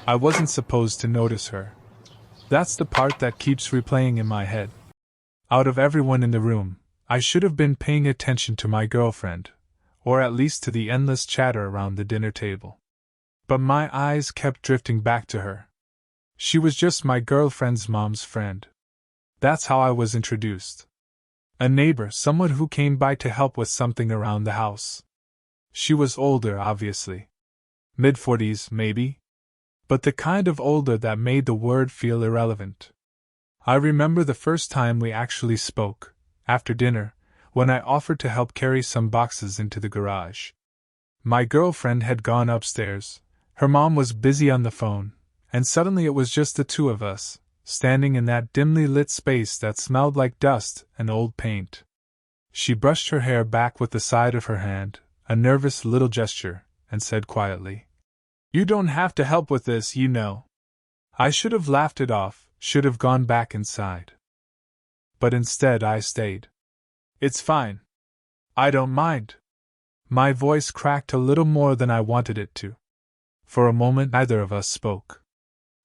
I wasn't supposed to notice her. That's the part that keeps replaying in my head. Out of everyone in the room, I should have been paying attention to my girlfriend, or at least to the endless chatter around the dinner table. But my eyes kept drifting back to her. She was just my girlfriend's mom's friend. That's how I was introduced. A neighbor, someone who came by to help with something around the house. She was older, obviously. Mid-40s, maybe? But the kind of older that made the word feel irrelevant. I remember the first time we actually spoke, after dinner, when I offered to help carry some boxes into the garage. My girlfriend had gone upstairs, her mom was busy on the phone, and suddenly it was just the two of us, standing in that dimly lit space that smelled like dust and old paint. She brushed her hair back with the side of her hand, a nervous little gesture, and said quietly, "You don't have to help with this, you know." I should have laughed it off, should have gone back inside. But instead I stayed. "It's fine. I don't mind." My voice cracked a little more than I wanted it to. For a moment neither of us spoke.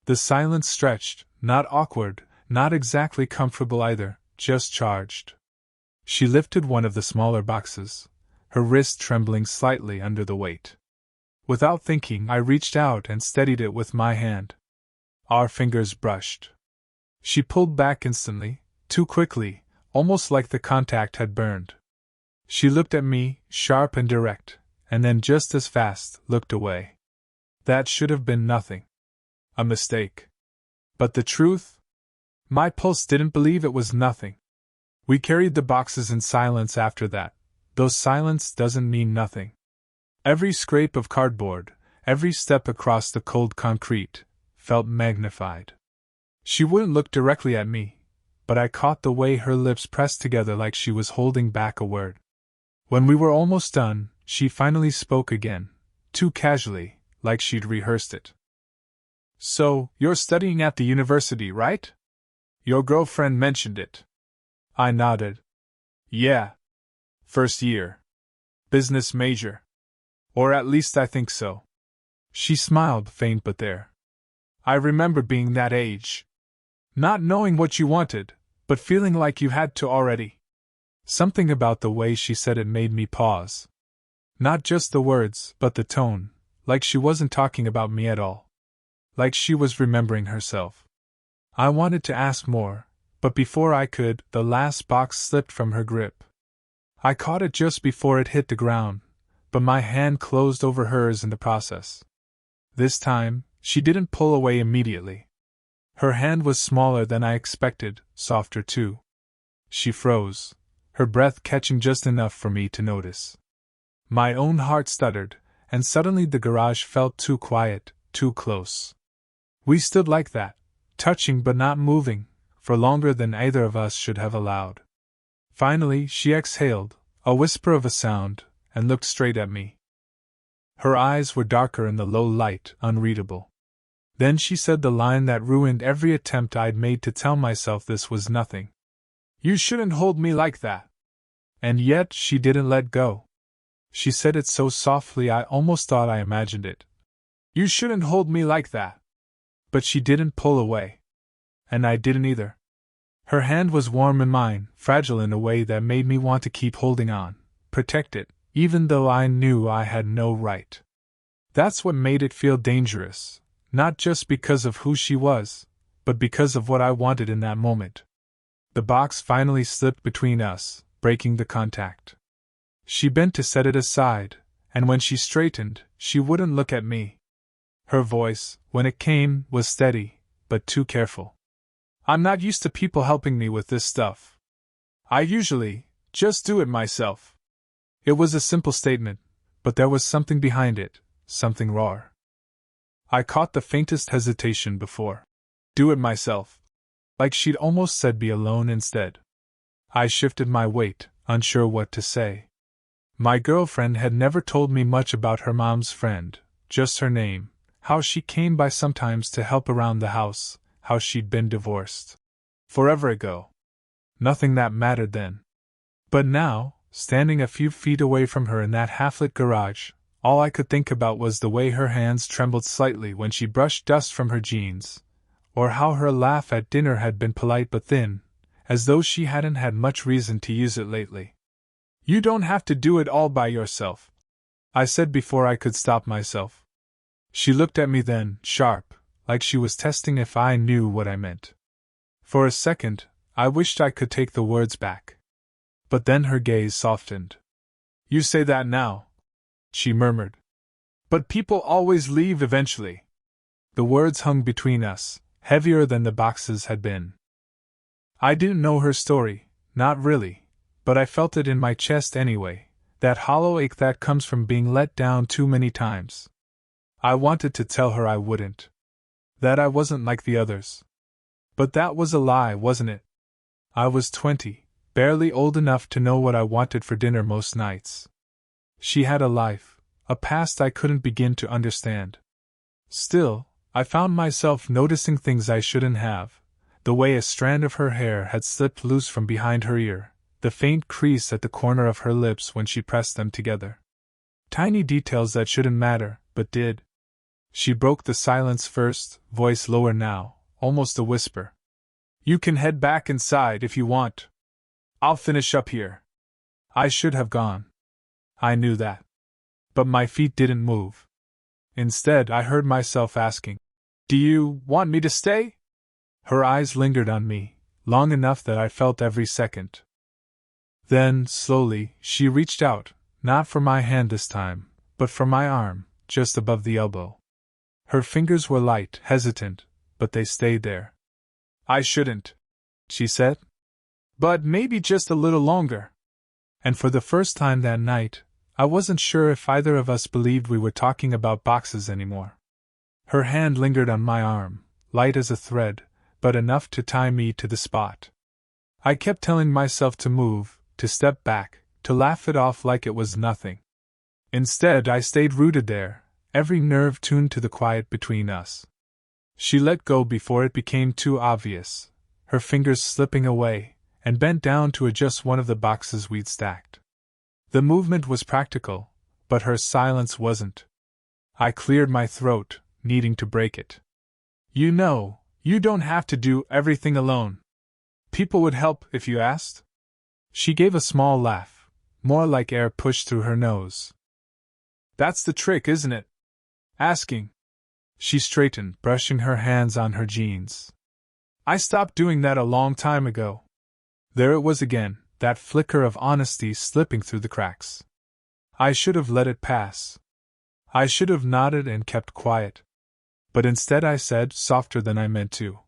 The silence stretched, not awkward, not exactly comfortable either, just charged. She lifted one of the smaller boxes, her wrist trembling slightly under the weight. Without thinking, I reached out and steadied it with my hand. Our fingers brushed. She pulled back instantly, too quickly, almost like the contact had burned. She looked at me, sharp and direct, and then just as fast, looked away. That should have been nothing. A mistake. But the truth? My pulse didn't believe it was nothing. We carried the boxes in silence after that, though silence doesn't mean nothing. Every scrape of cardboard, every step across the cold concrete, felt magnified. She wouldn't look directly at me, but I caught the way her lips pressed together like she was holding back a word. When we were almost done, she finally spoke again, too casually, like she'd rehearsed it. "So, you're studying at the university, right? Your girlfriend mentioned it." I nodded. "Yeah. First year. Business major. Or at least I think so." She smiled, faint but there. "I remember being that age. Not knowing what you wanted, but feeling like you had to already." Something about the way she said it made me pause. Not just the words, but the tone, like she wasn't talking about me at all. Like she was remembering herself. I wanted to ask more, but before I could, the last box slipped from her grip. I caught it just before it hit the ground, but my hand closed over hers in the process. This time, she didn't pull away immediately. Her hand was smaller than I expected, softer too. She froze, her breath catching just enough for me to notice. My own heart stuttered, and suddenly the garage felt too quiet, too close. We stood like that, touching but not moving, for longer than either of us should have allowed. Finally, she exhaled, a whisper of a sound, and looked straight at me. Her eyes were darker in the low light, unreadable. Then she said the line that ruined every attempt I'd made to tell myself this was nothing. "You shouldn't hold me like that." And yet she didn't let go. She said it so softly I almost thought I imagined it. "You shouldn't hold me like that." But she didn't pull away. And I didn't either. Her hand was warm in mine, fragile in a way that made me want to keep holding on, protect it, even though I knew I had no right. That's what made it feel dangerous, not just because of who she was, but because of what I wanted in that moment. The box finally slipped between us, breaking the contact. She bent to set it aside, and when she straightened, she wouldn't look at me. Her voice, when it came, was steady, but too careful. "I'm not used to people helping me with this stuff. I usually just do it myself." It was a simple statement, but there was something behind it, something raw. I caught the faintest hesitation before. "Do it myself." Like she'd almost said be alone instead. I shifted my weight, unsure what to say. My girlfriend had never told me much about her mom's friend, just her name, how she came by sometimes to help around the house, how she'd been divorced. Forever ago. Nothing that mattered then. But now, standing a few feet away from her in that half-lit garage, All I could think about was the way her hands trembled slightly when she brushed dust from her jeans, or how her laugh at dinner had been polite but thin, as though she hadn't had much reason to use it lately. "You don't have to do it all by yourself," I said before I could stop myself. She looked at me then, sharp, like she was testing if I knew what I meant. For a second, I wished I could take the words back. But then her gaze softened. "You say that now," she murmured. "But people always leave eventually." The words hung between us, heavier than the boxes had been. I didn't know her story, not really, but I felt it in my chest anyway, that hollow ache that comes from being let down too many times. I wanted to tell her I wouldn't. That I wasn't like the others. But that was a lie, wasn't it? I was 20, barely old enough to know what I wanted for dinner most nights. She had a life, a past I couldn't begin to understand. Still, I found myself noticing things I shouldn't have, the way a strand of her hair had slipped loose from behind her ear, the faint crease at the corner of her lips when she pressed them together. Tiny details that shouldn't matter, but did. She broke the silence first, voice lower now, almost a whisper. "You can head back inside if you want. I'll finish up here." I should have gone. I knew that. But my feet didn't move. Instead, I heard myself asking, "Do you want me to stay?" Her eyes lingered on me, long enough that I felt every second. Then, slowly, she reached out, not for my hand this time, but for my arm, just above the elbow. Her fingers were light, hesitant, but they stayed there. "I shouldn't," she said. "But maybe just a little longer." And for the first time that night, I wasn't sure if either of us believed we were talking about boxes anymore. Her hand lingered on my arm, light as a thread, but enough to tie me to the spot. I kept telling myself to move, to step back, to laugh it off like it was nothing. Instead, I stayed rooted there, every nerve tuned to the quiet between us. She let go before it became too obvious, her fingers slipping away, and bent down to adjust one of the boxes we'd stacked. The movement was practical, but her silence wasn't. I cleared my throat, needing to break it. "You know, you don't have to do everything alone. People would help if you asked." She gave a small laugh, more like air pushed through her nose. "That's the trick, isn't it? Asking." She straightened, brushing her hands on her jeans. "I stopped doing that a long time ago." There it was again, that flicker of honesty slipping through the cracks. I should have let it pass. I should have nodded and kept quiet. But instead I said, softer than I meant to,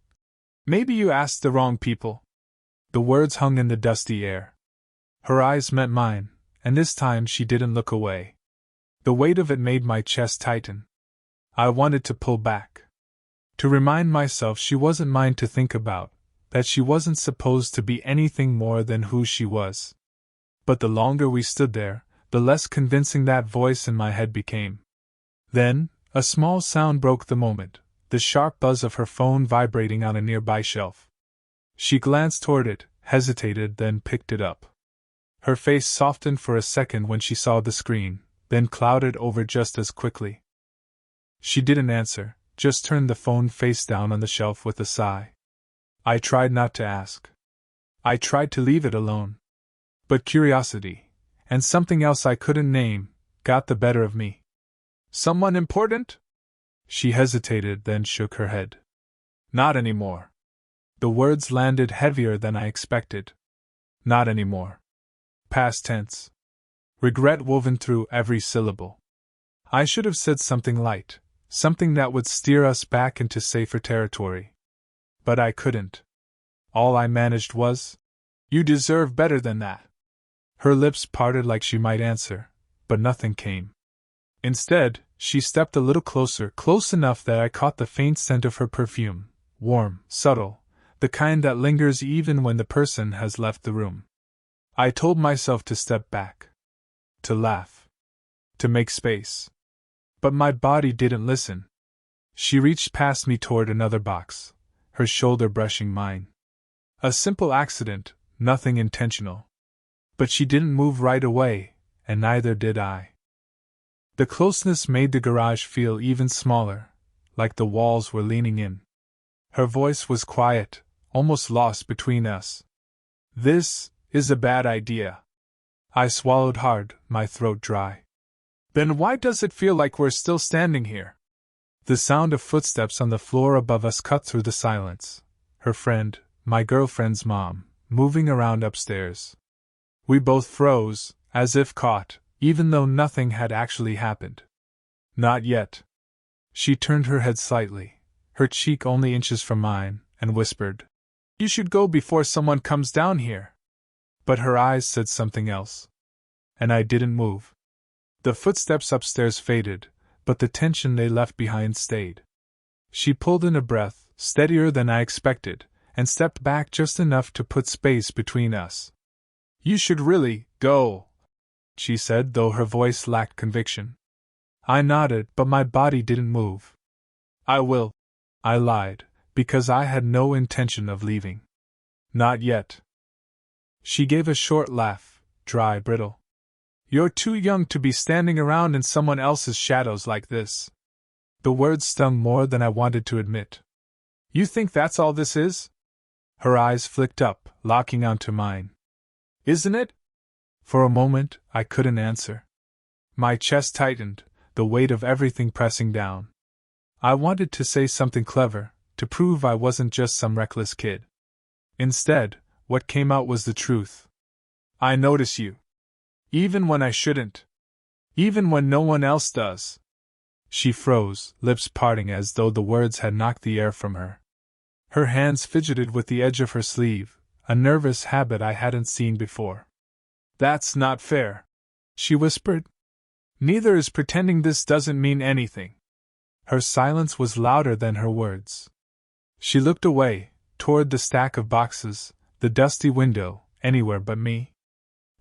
"Maybe you asked the wrong people." The words hung in the dusty air. Her eyes met mine, and this time she didn't look away. The weight of it made my chest tighten. I wanted to pull back. To remind myself she wasn't mine to think about, that she wasn't supposed to be anything more than who she was. But the longer we stood there, the less convincing that voice in my head became. Then, a small sound broke the moment, the sharp buzz of her phone vibrating on a nearby shelf. She glanced toward it, hesitated, then picked it up. Her face softened for a second when she saw the screen, then clouded over just as quickly. She didn't answer, just turned the phone face down on the shelf with a sigh. I tried not to ask. I tried to leave it alone. But curiosity, and something else I couldn't name, got the better of me. "Someone important?" She hesitated, then shook her head. "Not anymore." The words landed heavier than I expected. Not anymore. Past tense. Regret woven through every syllable. I should have said something light, something that would steer us back into safer territory. But I couldn't. All I managed was, "You deserve better than that." Her lips parted like she might answer, but nothing came. Instead, she stepped a little closer, close enough that I caught the faint scent of her perfume, warm, subtle, the kind that lingers even when the person has left the room. I told myself to step back, to laugh, to make space. But my body didn't listen. She reached past me toward another box, her shoulder brushing mine. A simple accident, nothing intentional. But she didn't move right away, and neither did I. The closeness made the garage feel even smaller, like the walls were leaning in. Her voice was quiet, almost lost between us. This is a bad idea. I swallowed hard, my throat dry. Then why does it feel like we're still standing here? The sound of footsteps on the floor above us cut through the silence. Her friend, my girlfriend's mom, moving around upstairs. We both froze, as if caught, even though nothing had actually happened. Not yet. She turned her head slightly, her cheek only inches from mine, and whispered, "You should go before someone comes down here." But her eyes said something else. And I didn't move. The footsteps upstairs faded, but the tension they left behind stayed. She pulled in a breath, steadier than I expected, and stepped back just enough to put space between us. "You should really go," she said, though her voice lacked conviction. I nodded, but my body didn't move. "I will," I lied, because I had no intention of leaving. "Not yet." She gave a short laugh, dry, brittle. "You're too young to be standing around in someone else's shadows like this." The words stung more than I wanted to admit. "You think that's all this is?" Her eyes flicked up, locking onto mine. "Isn't it?" For a moment, I couldn't answer. My chest tightened, the weight of everything pressing down. I wanted to say something clever, to prove I wasn't just some reckless kid. Instead, what came out was the truth. "I notice you. Even when I shouldn't. Even when no one else does." She froze, lips parting as though the words had knocked the air from her. Her hands fidgeted with the edge of her sleeve, a nervous habit I hadn't seen before. "That's not fair," she whispered. "Neither is pretending this doesn't mean anything." Her silence was louder than her words. She looked away, toward the stack of boxes, the dusty window, anywhere but me.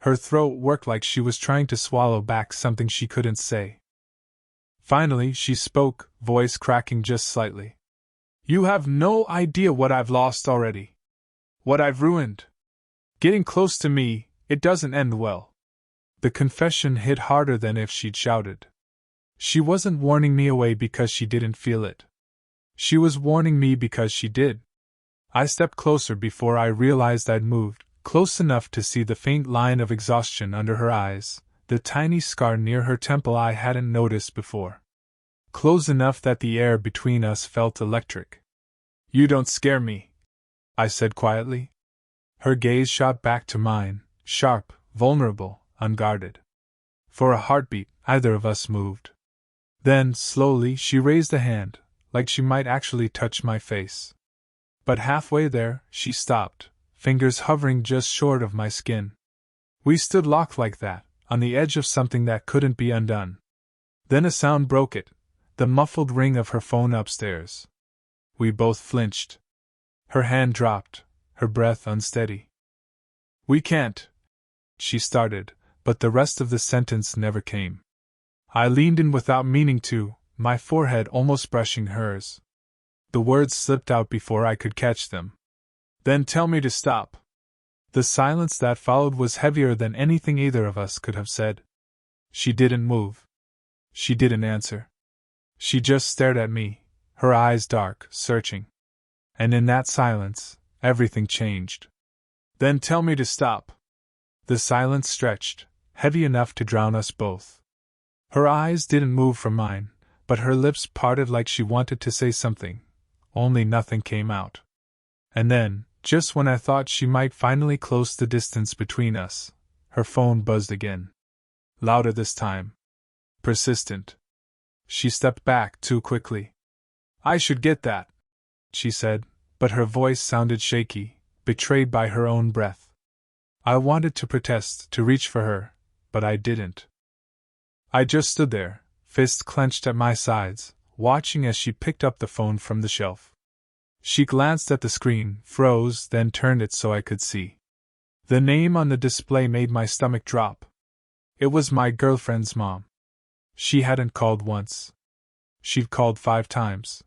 Her throat worked like she was trying to swallow back something she couldn't say. Finally, she spoke, voice cracking just slightly. "You have no idea what I've lost already. What I've ruined. Getting close to me, it doesn't end well." The confession hit harder than if she'd shouted. She wasn't warning me away because she didn't feel it. She was warning me because she did. I stepped closer before I realized I'd moved, close enough to see the faint line of exhaustion under her eyes, the tiny scar near her temple I hadn't noticed before. Close enough that the air between us felt electric. "You don't scare me," I said quietly. Her gaze shot back to mine, sharp, vulnerable, unguarded. For a heartbeat, either of us moved. Then, slowly, she raised a hand, like she might actually touch my face. But halfway there, she stopped, fingers hovering just short of my skin. We stood locked like that, on the edge of something that couldn't be undone. Then a sound broke it, the muffled ring of her phone upstairs. We both flinched. Her hand dropped, her breath unsteady. "We can't," she started, but the rest of the sentence never came. I leaned in without meaning to, my forehead almost brushing hers. The words slipped out before I could catch them. "Then tell me to stop." The silence that followed was heavier than anything either of us could have said. She didn't move. She didn't answer. She just stared at me, her eyes dark, searching. And in that silence, everything changed. "Then tell me to stop." The silence stretched, heavy enough to drown us both. Her eyes didn't move from mine, but her lips parted like she wanted to say something, only nothing came out. And then, just when I thought she might finally close the distance between us, her phone buzzed again. Louder this time. Persistent. She stepped back too quickly. "I should get that," she said, but her voice sounded shaky, betrayed by her own breath. I wanted to protest, to reach for her, but I didn't. I just stood there, fists clenched at my sides, watching as she picked up the phone from the shelf. She glanced at the screen, froze, then turned it so I could see. The name on the display made my stomach drop. It was my girlfriend's mom. She hadn't called once. She'd called 5 times.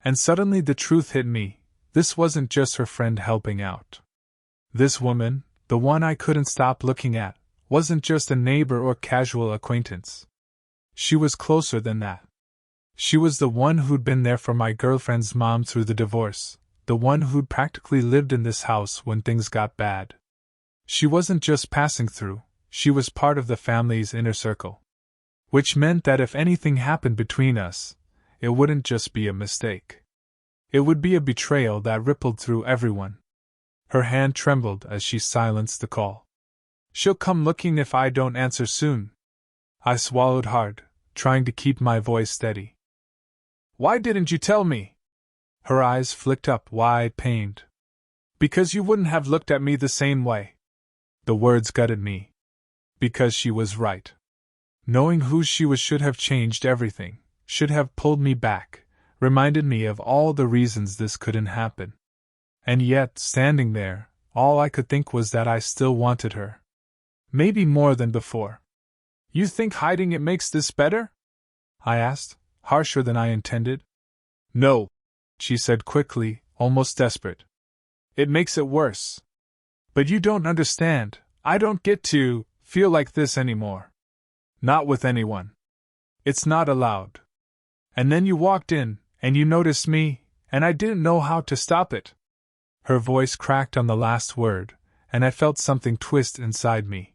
And suddenly the truth hit me. This wasn't just her friend helping out. This woman, the one I couldn't stop looking at, wasn't just a neighbor or casual acquaintance. She was closer than that. She was the one who'd been there for my girlfriend's mom through the divorce, the one who'd practically lived in this house when things got bad. She wasn't just passing through, she was part of the family's inner circle. Which meant that if anything happened between us, it wouldn't just be a mistake. It would be a betrayal that rippled through everyone. Her hand trembled as she silenced the call. She'll come looking if I don't answer soon. I swallowed hard, trying to keep my voice steady. Why didn't you tell me? Her eyes flicked up wide, pained. Because you wouldn't have looked at me the same way. The words gutted me. Because she was right. Knowing who she was should have changed everything, should have pulled me back, reminded me of all the reasons this couldn't happen. And yet, standing there, all I could think was that I still wanted her. Maybe more than before. You think hiding it makes this better? I asked, harsher than I intended. No, she said quickly, almost desperate. It makes it worse. But you don't understand, I don't get to feel like this anymore. Not with anyone. It's not allowed. And then you walked in, and you noticed me, and I didn't know how to stop it. Her voice cracked on the last word, and I felt something twist inside me.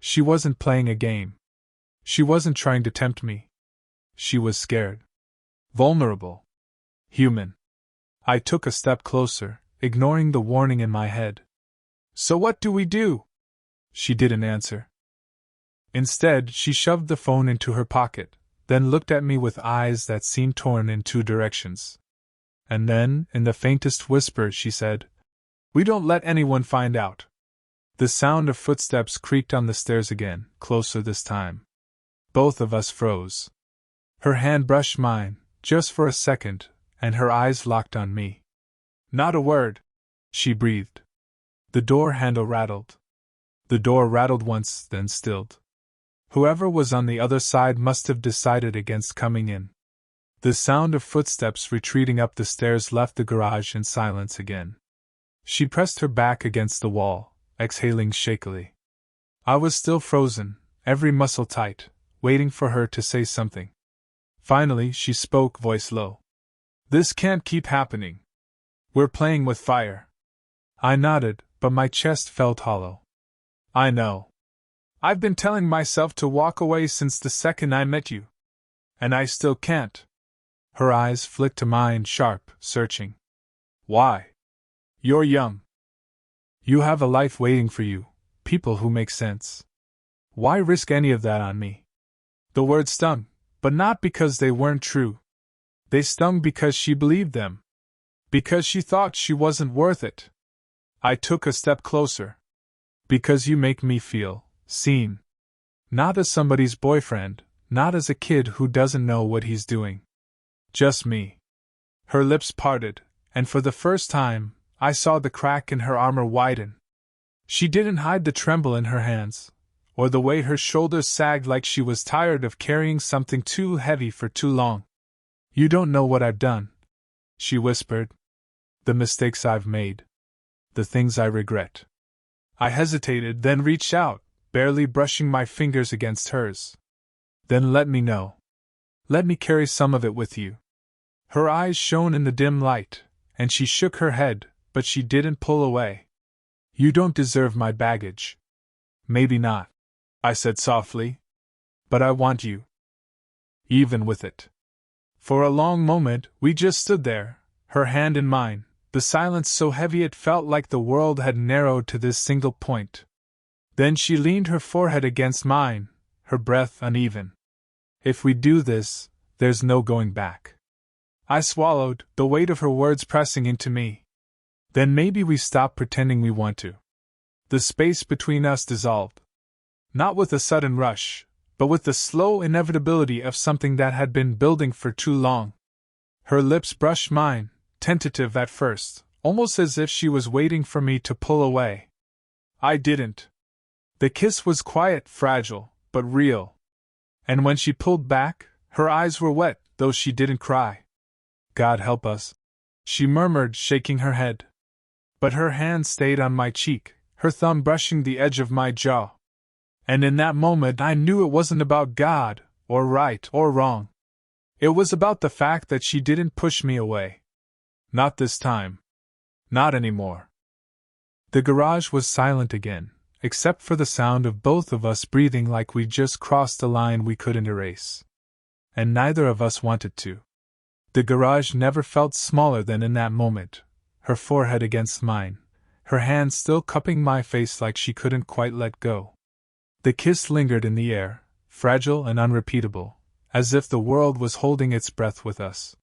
She wasn't playing a game. She wasn't trying to tempt me. She was scared. Vulnerable. Human. I took a step closer, ignoring the warning in my head. So what do we do? She didn't answer. Instead, she shoved the phone into her pocket, then looked at me with eyes that seemed torn in two directions. And then, in the faintest whisper, she said, We don't let anyone find out. The sound of footsteps creaked on the stairs again, closer this time. Both of us froze. Her hand brushed mine, just for a second, and her eyes locked on me. Not a word, she breathed. The door handle rattled. The door rattled once, then stilled. Whoever was on the other side must have decided against coming in. The sound of footsteps retreating up the stairs left the garage in silence again. She pressed her back against the wall, exhaling shakily. I was still frozen, every muscle tight, waiting for her to say something. Finally, she spoke, voice low. This can't keep happening. We're playing with fire. I nodded, but my chest felt hollow. I know. I've been telling myself to walk away since the second I met you. And I still can't. Her eyes flicked to mine, sharp, searching. Why? You're young. You have a life waiting for you, people who make sense. Why risk any of that on me? The words stung, but not because they weren't true. They stung because she believed them. Because she thought she wasn't worth it. I took a step closer. Because you make me feel seen. Not as somebody's boyfriend, not as a kid who doesn't know what he's doing. Just me. Her lips parted, and for the first time, I saw the crack in her armor widen. She didn't hide the tremble in her hands, or the way her shoulders sagged like she was tired of carrying something too heavy for too long. You don't know what I've done, she whispered. The mistakes I've made. The things I regret. I hesitated, then reached out, barely brushing my fingers against hers. Then let me know. Let me carry some of it with you. Her eyes shone in the dim light, and she shook her head, but she didn't pull away. You don't deserve my baggage. Maybe not, I said softly. But I want you. Even with it. For a long moment, we just stood there, her hand in mine, the silence so heavy it felt like the world had narrowed to this single point. Then she leaned her forehead against mine, her breath uneven. If we do this, there's no going back. I swallowed, the weight of her words pressing into me. Then maybe we stop pretending we want to. The space between us dissolved. Not with a sudden rush, but with the slow inevitability of something that had been building for too long. Her lips brushed mine, tentative at first, almost as if she was waiting for me to pull away. I didn't. The kiss was quiet, fragile, but real. And when she pulled back, her eyes were wet, though she didn't cry. God help us, she murmured, shaking her head. But her hand stayed on my cheek, her thumb brushing the edge of my jaw. And in that moment I knew it wasn't about God, or right, or wrong. It was about the fact that she didn't push me away. Not this time. Not anymore. The garage was silent again, except for the sound of both of us breathing like we'd just crossed a line we couldn't erase. And neither of us wanted to. The garage never felt smaller than in that moment, her forehead against mine, her hand still cupping my face like she couldn't quite let go. The kiss lingered in the air, fragile and unrepeatable, as if the world was holding its breath with us.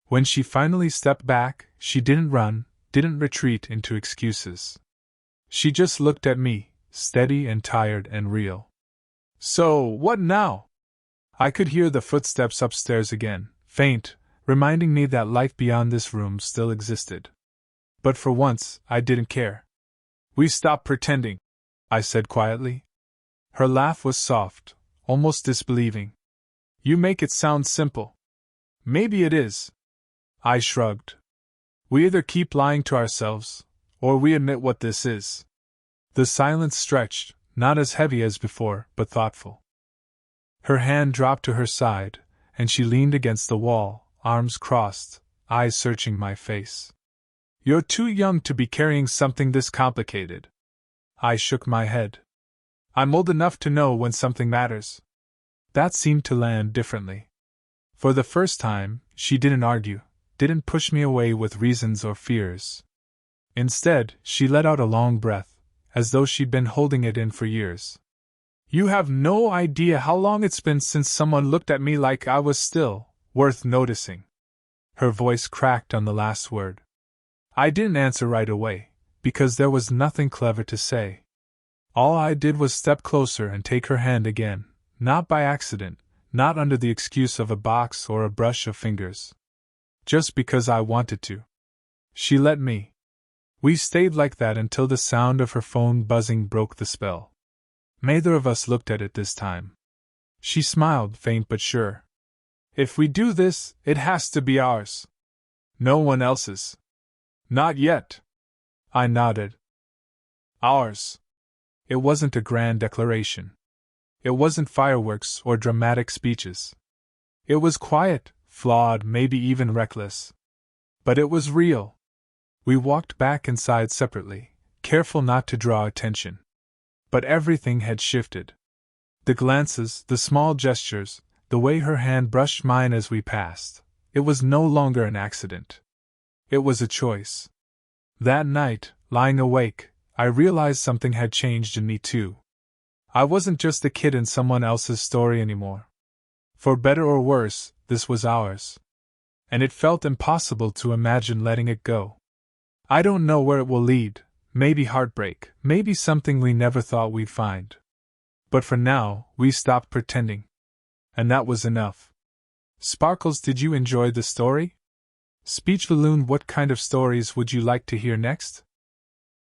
When she finally stepped back, she didn't run, didn't retreat into excuses. She just looked at me, steady and tired and real. So, what now? I could hear the footsteps upstairs again, faint, reminding me that life beyond this room still existed. But for once, I didn't care. We stopped pretending, I said quietly. Her laugh was soft, almost disbelieving. You make it sound simple. Maybe it is. I shrugged. We either keep lying to ourselves, or we admit what this is. The silence stretched, not as heavy as before, but thoughtful. Her hand dropped to her side, and she leaned against the wall, arms crossed, eyes searching my face. You're too young to be carrying something this complicated. I shook my head. I'm old enough to know when something matters. That seemed to land differently. For the first time, she didn't argue, didn't push me away with reasons or fears. Instead, she let out a long breath, as though she'd been holding it in for years. You have no idea how long it's been since someone looked at me like I was still worth noticing. Her voice cracked on the last word. I didn't answer right away, because there was nothing clever to say. All I did was step closer and take her hand again, not by accident, not under the excuse of a box or a brush of fingers. Just because I wanted to. She let me. We stayed like that until the sound of her phone buzzing broke the spell. Neither of us looked at it this time. She smiled, faint but sure. If we do this, it has to be ours. No one else's. Not yet. I nodded. Ours. It wasn't a grand declaration. It wasn't fireworks or dramatic speeches. It was quiet, flawed, maybe even reckless. But it was real. We walked back inside separately, careful not to draw attention. But everything had shifted. The glances, the small gestures, the way her hand brushed mine as we passed. It was no longer an accident. It was a choice. That night, lying awake, I realized something had changed in me too. I wasn't just a kid in someone else's story anymore. For better or worse, this was ours. And it felt impossible to imagine letting it go. I don't know where it will lead, maybe heartbreak, maybe something we never thought we'd find. But for now, we stopped pretending. And that was enough. Sparkles, did you enjoy the story? Speech Balloon, what kind of stories would you like to hear next?